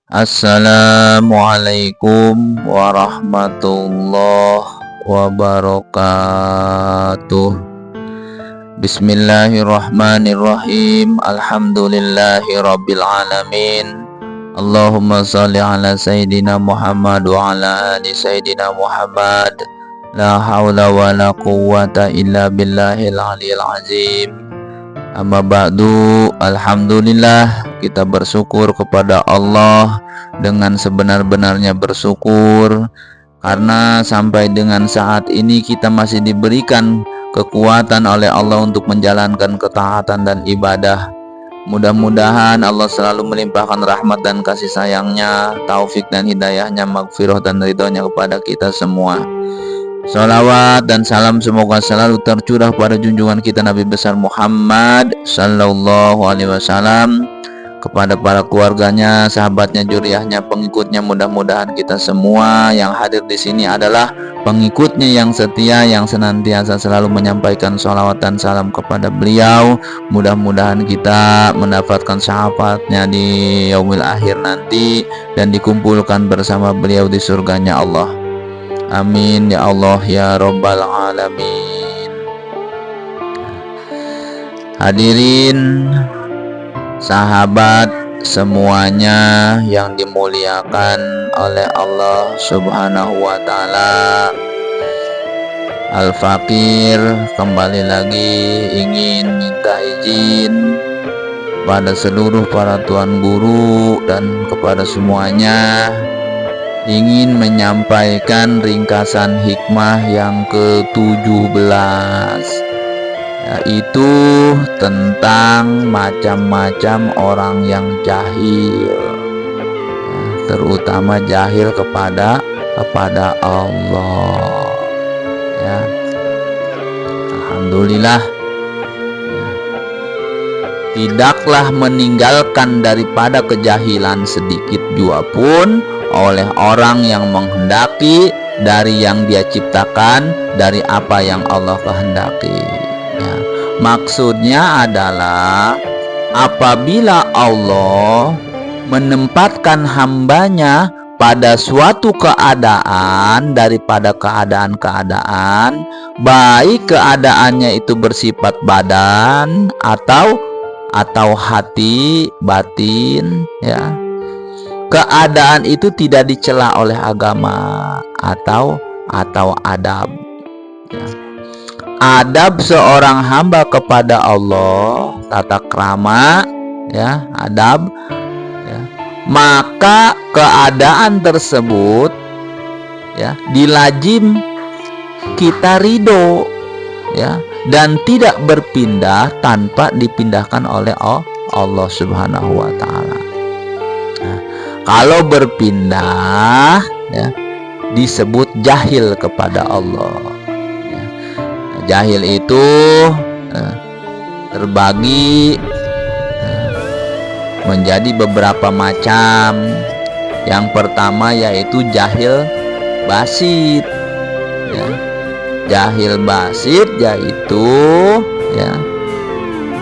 Assalamualaikum warahmatullahi wabarakatuh. Bismillahirrahmanirrahim. Alhamdulillahi rabbil alamin. Allahumma salli ala Sayyidina Muhammad wa ala ali Sayyidina Muhammad. La hawla wa la quwwata illa billahil aliyil azim. Amma ba'du, alhamdulillah, kita bersyukur kepada Allah dengan sebenar-benarnya bersyukur karena sampai dengan saat ini kita masih diberikan kekuatan oleh Allah untuk menjalankan ketaatan dan ibadah. Mudah-mudahan Allah selalu melimpahkan rahmat dan kasih sayangnya, taufik dan hidayahnya, maghfirah dan ridhonya kepada kita semua. Salawat dan salam semoga selalu tercurah pada junjungan kita Nabi besar Muhammad Sallallahu Alaihi Wasallam, kepada para keluarganya, sahabatnya, juriyahnya, pengikutnya. Mudah-mudahan kita semua yang hadir di sini adalah pengikutnya yang setia, yang senantiasa selalu menyampaikan salawat dan salam kepada beliau. Mudah-mudahan kita mendapatkan syafaatnya di yaumil akhir nanti dan dikumpulkan bersama beliau di surganya Allah. Amin ya Allah ya Rabbal alamin. Hadirin sahabat semuanya yang dimuliakan oleh Allah Subhanahu wa taala, Al-Fakir kembali lagi ingin minta izin pada seluruh para tuan guru dan kepada semuanya, ingin menyampaikan ringkasan hikmah yang ke-17, yaitu tentang macam-macam orang yang jahil, terutama jahil kepada Allah. Ya, alhamdulillah, tidaklah meninggalkan daripada kejahilan sedikit jua pun oleh orang yang menghendaki dari yang dia ciptakan, dari apa yang Allah kehendaki. Ya, maksudnya adalah apabila Allah menempatkan hambanya pada suatu keadaan daripada keadaan-keadaan, baik keadaannya itu bersifat badan atau hati, batin, ya, keadaan itu tidak dicela oleh agama atau adab. Ya. Adab seorang hamba kepada Allah, tata krama, ya, adab, ya, maka keadaan tersebut, ya, dilazim kita ridho, ya, dan tidak berpindah tanpa dipindahkan oleh Allah Subhanahu wa taala. Nah, kalau berpindah, ya, disebut jahil kepada Allah. Ya. Jahil itu terbagi menjadi beberapa macam. Yang pertama yaitu jahil basit. Ya. Jahil basit yaitu, ya,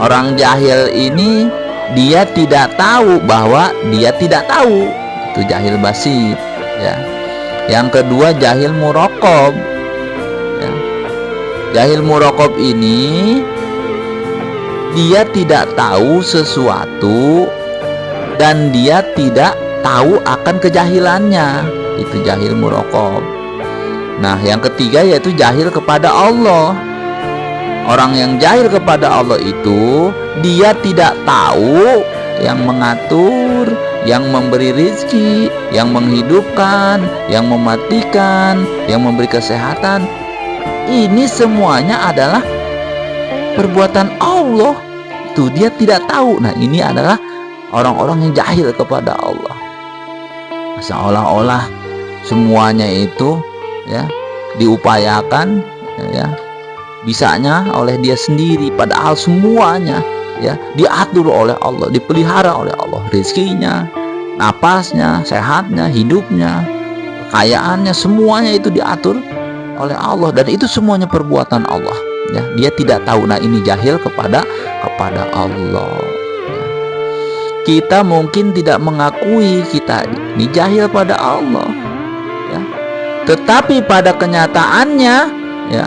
orang jahil ini dia tidak tahu bahwa dia tidak tahu. Itu jahil basit, ya. Yang kedua jahil muraqab, ya. Jahil muraqab ini dia tidak tahu sesuatu dan dia tidak tahu akan kejahilannya. Itu jahil muraqab. Nah, yang ketiga yaitu jahil kepada Allah. Orang yang jahil kepada Allah itu dia tidak tahu yang mengatur, yang memberi rizki, yang menghidupkan, yang mematikan, yang memberi kesehatan. Ini semuanya adalah perbuatan Allah. Itu dia tidak tahu. Nah, ini adalah orang-orang yang jahil kepada Allah. Seolah-olah semuanya itu, ya, diupayakan, ya, bisanya oleh dia sendiri, padahal semuanya, ya, diatur oleh Allah, dipelihara oleh Allah. Rezekinya, napasnya, sehatnya, hidupnya, kekayaannya, semuanya itu diatur oleh Allah, dan itu semuanya perbuatan Allah. Ya, dia tidak tahu. Nah, ini jahil kepada Allah. Ya. kita mungkin tidak mengakui kita ini jahil pada Allah, ya. Tetapi pada kenyataannya, ya,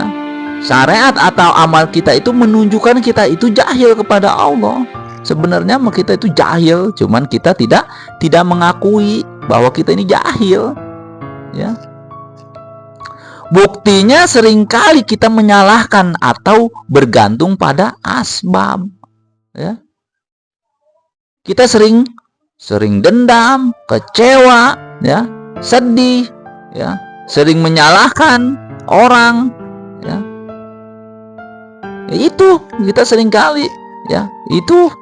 syariat atau amal kita itu menunjukkan kita itu jahil kepada Allah. Sebenarnya kita itu jahil, cuman kita tidak mengakui bahwa kita ini jahil, ya. Buktinya seringkali kita menyalahkan atau bergantung pada asbab, ya. Kita sering dendam, kecewa, ya, sedih, ya, sering menyalahkan orang, ya. Itu kita seringkali, ya, itu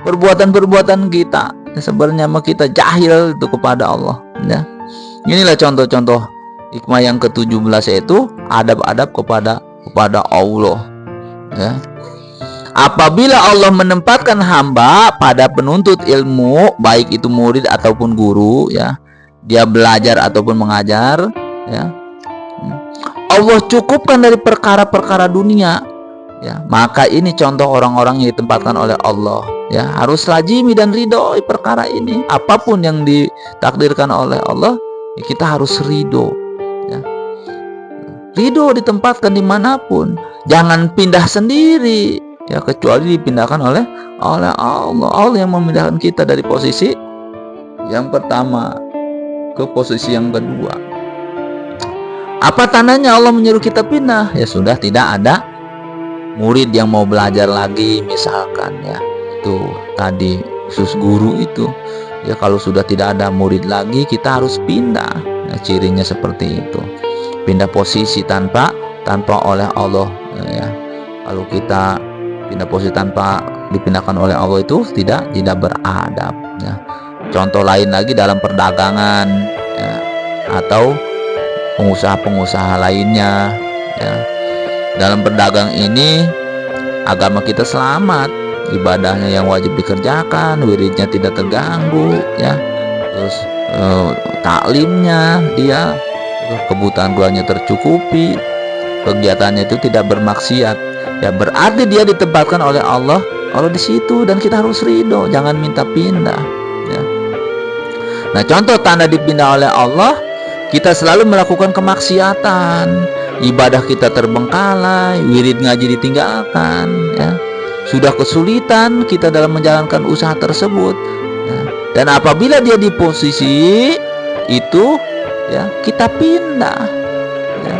perbuatan-perbuatan kita. Sebenarnya kita jahil itu kepada Allah, ya. Inilah contoh-contoh hikmah yang ke-17, yaitu adab-adab kepada Allah, ya. Apabila Allah menempatkan hamba pada penuntut ilmu, baik itu murid ataupun guru, ya, dia belajar ataupun mengajar, ya, Allah cukupkan dari perkara-perkara dunia, ya, maka ini contoh orang-orang yang ditempatkan oleh Allah, ya, harus lazimi dan ridhoi perkara ini. Apapun yang ditakdirkan oleh Allah, ya, kita harus ridho, ya. Ridho ditempatkan dimanapun, jangan pindah sendiri, ya, kecuali dipindahkan oleh Allah. Allah yang memindahkan kita dari posisi yang pertama ke posisi yang kedua. Apa tandanya Allah menyuruh kita pindah? Ya sudah, tidak ada murid yang mau belajar lagi misalkan, ya, itu tadi khusus guru itu, ya, kalau sudah tidak ada murid lagi kita harus pindah, ya, cirinya seperti itu, pindah posisi tanpa oleh Allah, ya. Kalau kita pindah posisi tanpa dipindahkan oleh Allah itu tidak beradab, ya. Contoh lain lagi dalam perdagangan, ya, atau pengusaha-pengusaha lainnya, ya. Dalam berdagang ini agama kita selamat, ibadahnya yang wajib dikerjakan, wiridnya tidak terganggu, ya, terus taklimnya dia, kebutuhan keluarganya tercukupi, kegiatannya itu tidak bermaksiat, ya, berarti dia ditempatkan oleh Allah di situ, dan kita harus ridho, jangan minta pindah, ya. Nah, contoh tanda dipindah oleh Allah, kita selalu melakukan kemaksiatan, ibadah kita terbengkalai, wirid ngaji ditinggalkan, ya. Sudah kesulitan kita dalam menjalankan usaha tersebut, ya. Dan apabila dia di posisi itu, ya, kita pindah, ya.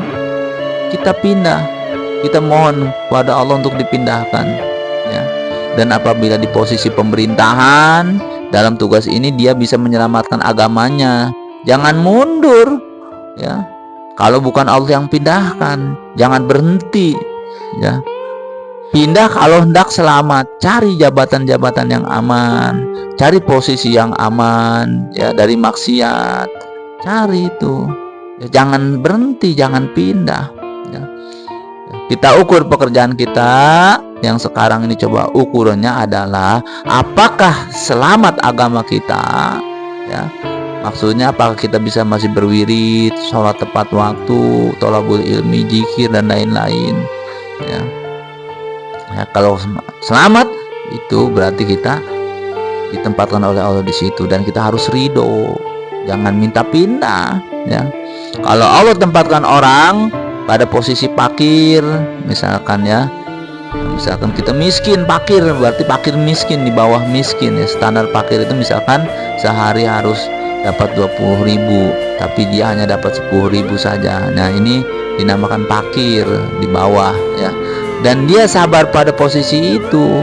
Kita mohon pada Allah untuk dipindahkan, ya. Dan apabila di posisi pemerintahan, dalam tugas ini dia bisa menyelamatkan agamanya, jangan mundur, ya. Kalau bukan Allah yang pindahkan, jangan berhenti, ya. Pindah kalau hendak selamat, cari jabatan-jabatan yang aman, cari posisi yang aman, ya, dari maksiat, cari itu, ya, jangan berhenti, jangan pindah, ya. Kita ukur pekerjaan kita yang sekarang ini, coba ukurannya adalah apakah selamat agama kita, ya. Maksudnya apakah kita bisa masih berwirid, sholat tepat waktu, thalabul ilmi, zikir dan lain-lain, ya. Ya, kalau selamat itu berarti kita ditempatkan oleh Allah di situ, dan kita harus ridho, jangan minta pindah, ya. Kalau Allah tempatkan orang pada posisi fakir, misalkan, ya, misalkan kita miskin, fakir berarti fakir miskin, di bawah miskin, ya. Standar fakir itu misalkan sehari harus dapat 20.000, tapi dia hanya dapat 10.000 saja. Nah, ini dinamakan fakir, di bawah, ya. Dan dia sabar pada posisi itu,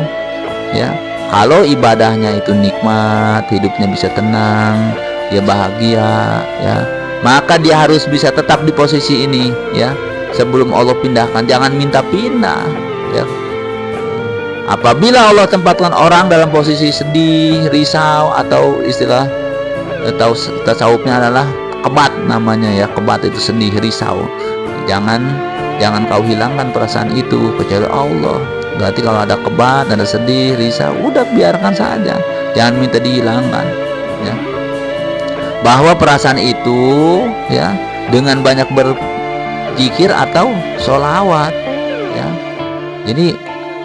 ya. Kalau ibadahnya itu nikmat, hidupnya bisa tenang, dia bahagia, ya, maka dia harus bisa tetap di posisi ini, ya, sebelum Allah pindahkan. Jangan minta pindah, ya. Apabila Allah tempatkan orang dalam posisi sedih, risau, atau istilah atau tasawufnya adalah kebat namanya, ya, kebat itu sedih, risau, jangan kau hilangkan perasaan itu kecuali Allah. Berarti kalau ada kebat, ada sedih, risau, udah biarkan saja, jangan minta dihilangkan, ya. Bahwa perasaan itu, ya, dengan banyak berzikir atau sholawat, ya. Jadi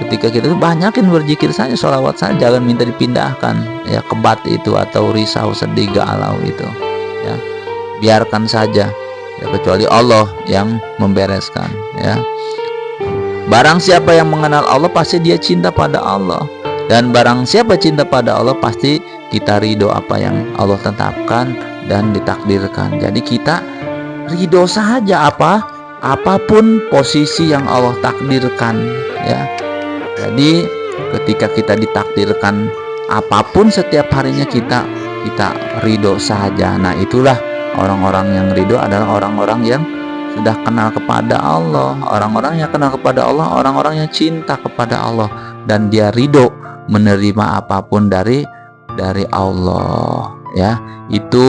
ketika kita tuh banyakin berzikir saja, sholawat saja, jangan minta dipindahkan ya, kebat itu atau risau, sedih, galau itu ya, biarkan saja ya, kecuali Allah yang membereskan ya. Barang siapa yang mengenal Allah pasti dia cinta pada Allah, dan barang siapa cinta pada Allah pasti kita ridho apa yang Allah tetapkan dan ditakdirkan. Jadi kita ridho saja apapun posisi yang Allah takdirkan ya. Jadi ketika kita ditakdirkan apapun setiap harinya, kita ridho saja. Nah, itulah orang-orang yang ridho adalah orang-orang yang sudah kenal kepada Allah. Orang-orang yang kenal kepada Allah, orang-orang yang cinta kepada Allah, dan dia ridho menerima apapun dari Allah ya. Itu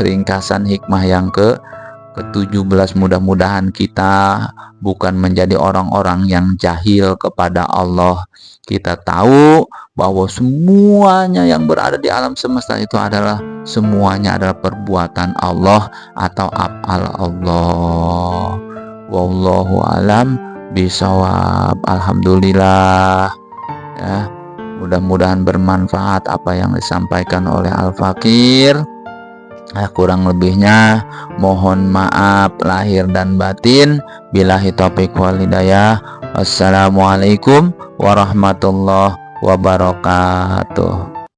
ringkasan hikmah yang ke-17. Mudah-mudahan kita bukan menjadi orang-orang yang jahil kepada Allah. Kita tahu bahwa semuanya yang berada di alam semesta itu semuanya adalah perbuatan Allah atau af'al Allah. Wallahu alam bisawab. Alhamdulillah ya. Mudah-mudahan bermanfaat apa yang disampaikan oleh Al-Fakir. Kurang lebihnya mohon maaf lahir dan batin. Billahi taufiq wal hidayah. Wassalamualaikum warahmatullahi wabarakatuh.